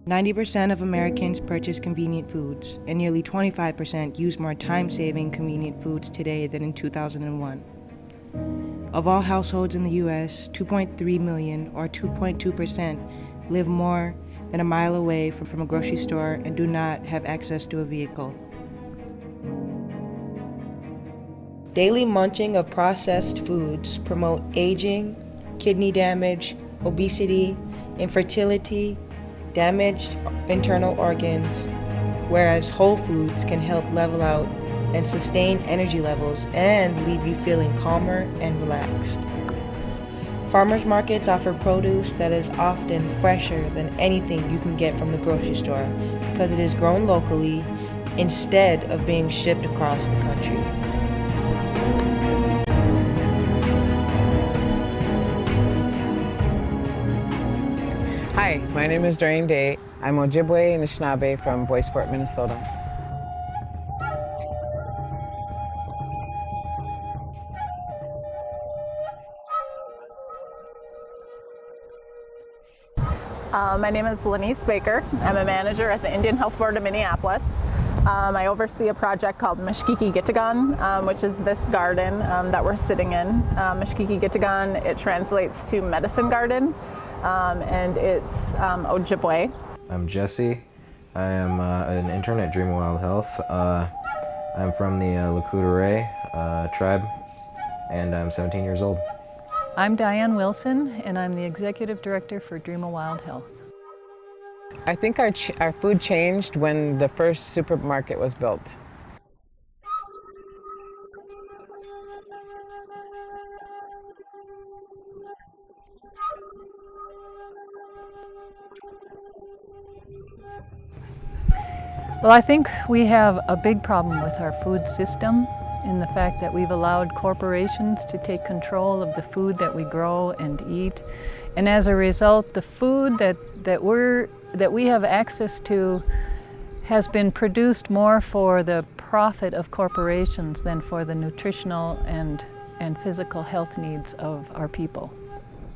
90% of Americans purchase convenient foods, and nearly 25% use more time-saving convenient foods today than in 2001. Of all households in the U.S., 2.3 million, or 2.2%, live more than a mile away from a grocery store and do not have access to a vehicle. Daily munching of processed foods promote aging, kidney damage, obesity, infertility, damaged internal organs, whereas whole foods can help level out and sustain energy levels and leave you feeling calmer and relaxed. Farmers markets offer produce that is often fresher than anything you can get from the grocery store because it is grown locally instead of being shipped across the country. Hi, my name is Doreen Day. I'm Ojibwe and Anishinaabe from Bois Forte, Minnesota. My name is Lanice Baker. I'm a manager at the Indian Health Board of Minneapolis. I oversee a project called Mashkiki Gitagan, which is this garden that we're sitting in. Mashkiki Gitagan, it translates to medicine garden, and it's Ojibwe. I'm Jesse. I am an intern at Dream of Wild Health. I'm from the Lakota tribe, and I'm 17 years old. I'm Diane Wilson, and I'm the Executive Director for Dream of Wild Health. I think our food changed when the first supermarket was built. Well, I think we have a big problem with our food system in the fact that we've allowed corporations to take control of the food that we grow and eat. And as a result, the food that we have access to has been produced more for the profit of corporations than for the nutritional and physical health needs of our people.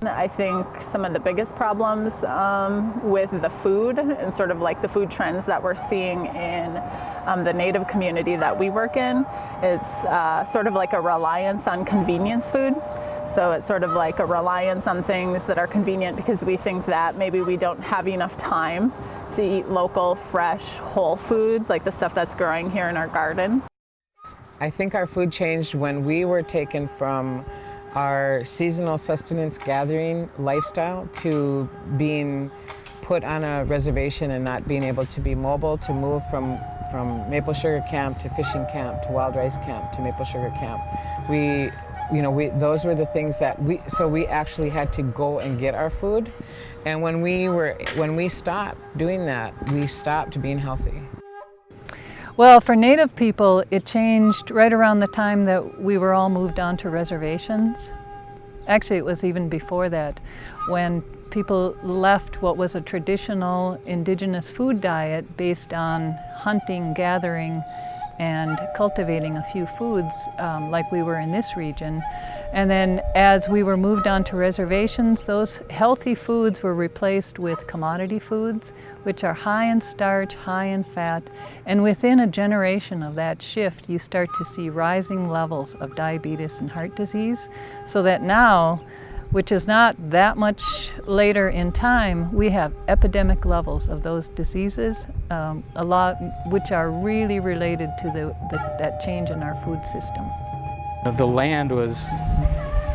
I think some of the biggest problems with the food and sort of like the food trends that we're seeing in the Native community that we work in, it's sort of like a reliance on convenience food. So it's sort of like a reliance on things that are convenient because we think that maybe we don't have enough time to eat local, fresh, whole food, like the stuff that's growing here in our garden. I think our food changed when we were taken from our seasonal sustenance gathering lifestyle to being put on a reservation and not being able to be mobile, to move from maple sugar camp to fishing camp to wild rice camp to maple sugar camp. Those were the things that we actually had to go and get our food. And when we stopped doing that, we stopped being healthy. Well, for Native people, it changed right around the time that we were all moved on to reservations. Actually, it was even before that, when people left what was a traditional indigenous food diet based on hunting, gathering, and cultivating a few foods like we were in this region. And then as we were moved on to reservations, those healthy foods were replaced with commodity foods, which are high in starch, high in fat. And within a generation of that shift, you start to see rising levels of diabetes and heart disease. So that now, which is not that much later in time, we have epidemic levels of those diseases, a lot which are really related to that change in our food system. The land was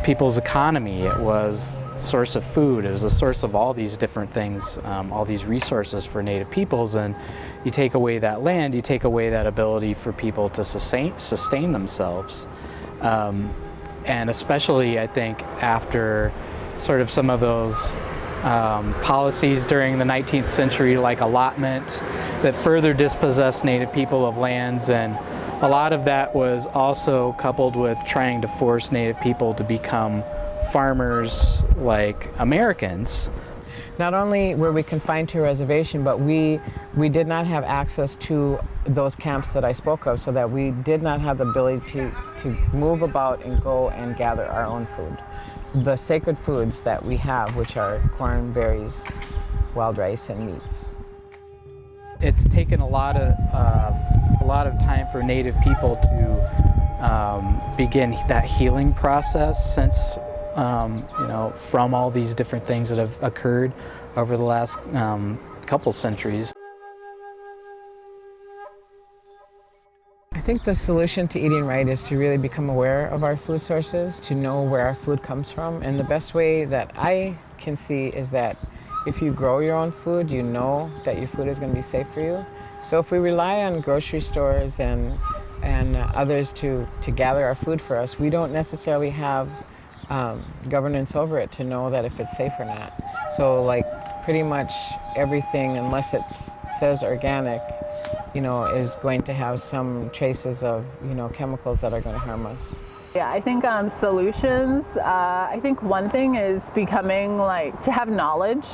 people's economy. It was a source of food. It was a source of all these different things, all these resources for Native peoples. And you take away that land, you take away that ability for people to sustain themselves. And especially, I think, after sort of some of those policies during the 19th century, like allotment, that further dispossessed Native people of lands. And a lot of that was also coupled with trying to force Native people to become farmers like Americans. Not only were we confined to a reservation, but we did not have access to those camps that I spoke of, so that we did not have the ability to move about and go and gather our own food. The sacred foods that we have, which are corn, berries, wild rice, and meats. it's taken a lot of time for Native people to begin that healing process since from all these different things that have occurred over the last couple centuries. I think the solution to eating right is to really become aware of our food sources, to know where our food comes from. And the best way that I can see is that if you grow your own food, you know that your food is going to be safe for you. So if we rely on grocery stores and others to gather our food for us, we don't necessarily have governance over it to know that if it's safe or not. So like pretty much everything, unless it says organic, is going to have some traces of, chemicals that are going to harm us. Yeah, I think solutions, I think one thing is becoming to have knowledge.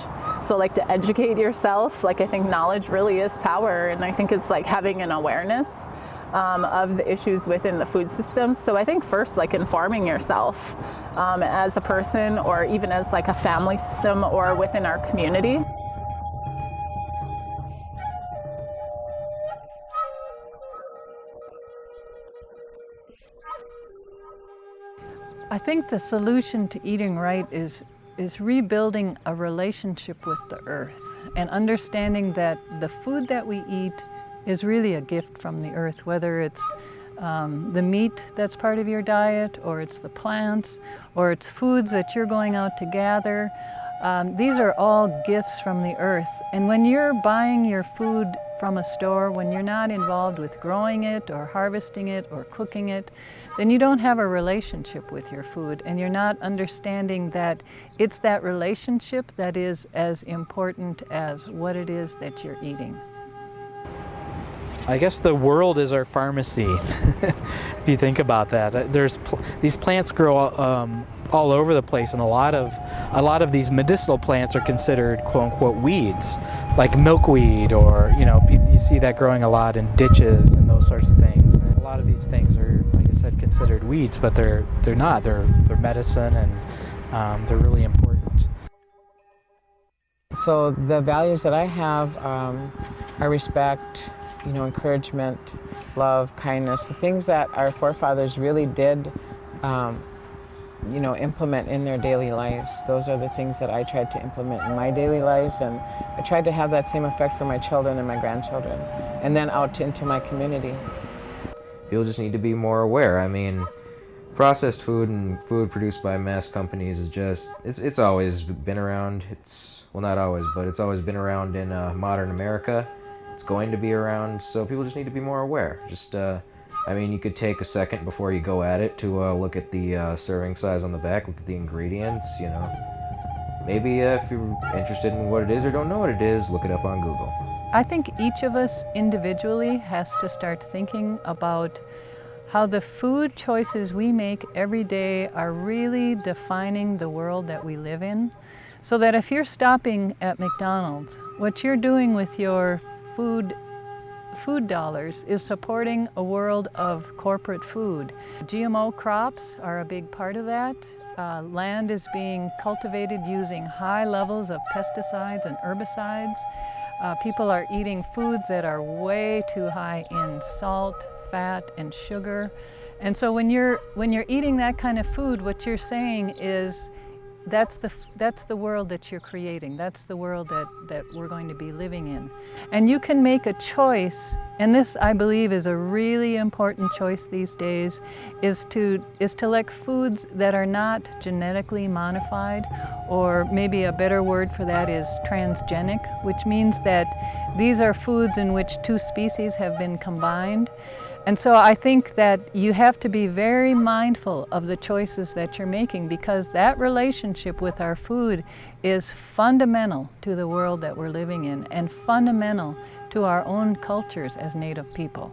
So to educate yourself, I think knowledge really is power. And I think it's having an awareness of the issues within the food system. So I think first informing yourself as a person, or even as a family system or within our community. I think the solution to eating right is rebuilding a relationship with the earth and understanding that the food that we eat is really a gift from the earth, whether it's the meat that's part of your diet, or it's the plants, or it's foods that you're going out to gather. These are all gifts from the earth. And when you're buying your food from a store, when you're not involved with growing it or harvesting it or cooking it, then you don't have a relationship with your food, and you're not understanding that it's that relationship that is as important as what it is that you're eating. I guess the world is our pharmacy, if you think about that. These plants grow all over the place, and a lot of these medicinal plants are considered quote unquote weeds, like milkweed, or you see that growing a lot in ditches and those sorts of things. And a lot of these things are, like I said, considered weeds, but they're not. They're medicine, and they're really important. So the values that I have are respect, encouragement, love, kindness, the things that our forefathers really did implement in their daily lives. Those are the things that I tried to implement in my daily lives, and I tried to have that same effect for my children and my grandchildren, and then out into my community. People just need to be more aware. I mean, processed food and food produced by mass companies is just, it's always been around. Well, not always, but it's always been around in modern America. It's going to be around, so people just need to be more aware. Just, you could take a second before you go at it to look at the serving size on the back, look at the ingredients, Maybe if you're interested in what it is or don't know what it is, look it up on Google. I think each of us individually has to start thinking about how the food choices we make every day are really defining the world that we live in. So that if you're stopping at McDonald's, what you're doing with your food dollars is supporting a world of corporate food. GMO crops are a big part of that. Land is being cultivated using high levels of pesticides and herbicides. People are eating foods that are way too high in salt, fat, and sugar. And so when you're eating that kind of food, what you're saying is that's the world that you're creating. That's the world that we're going to be living in. And you can make a choice, and this I believe is a really important choice these days, is to elect foods that are not genetically modified, or maybe a better word for that is transgenic, which means that these are foods in which two species have been combined. And so I think that you have to be very mindful of the choices that you're making, because that relationship with our food is fundamental to the world that we're living in and fundamental to our own cultures as Native people.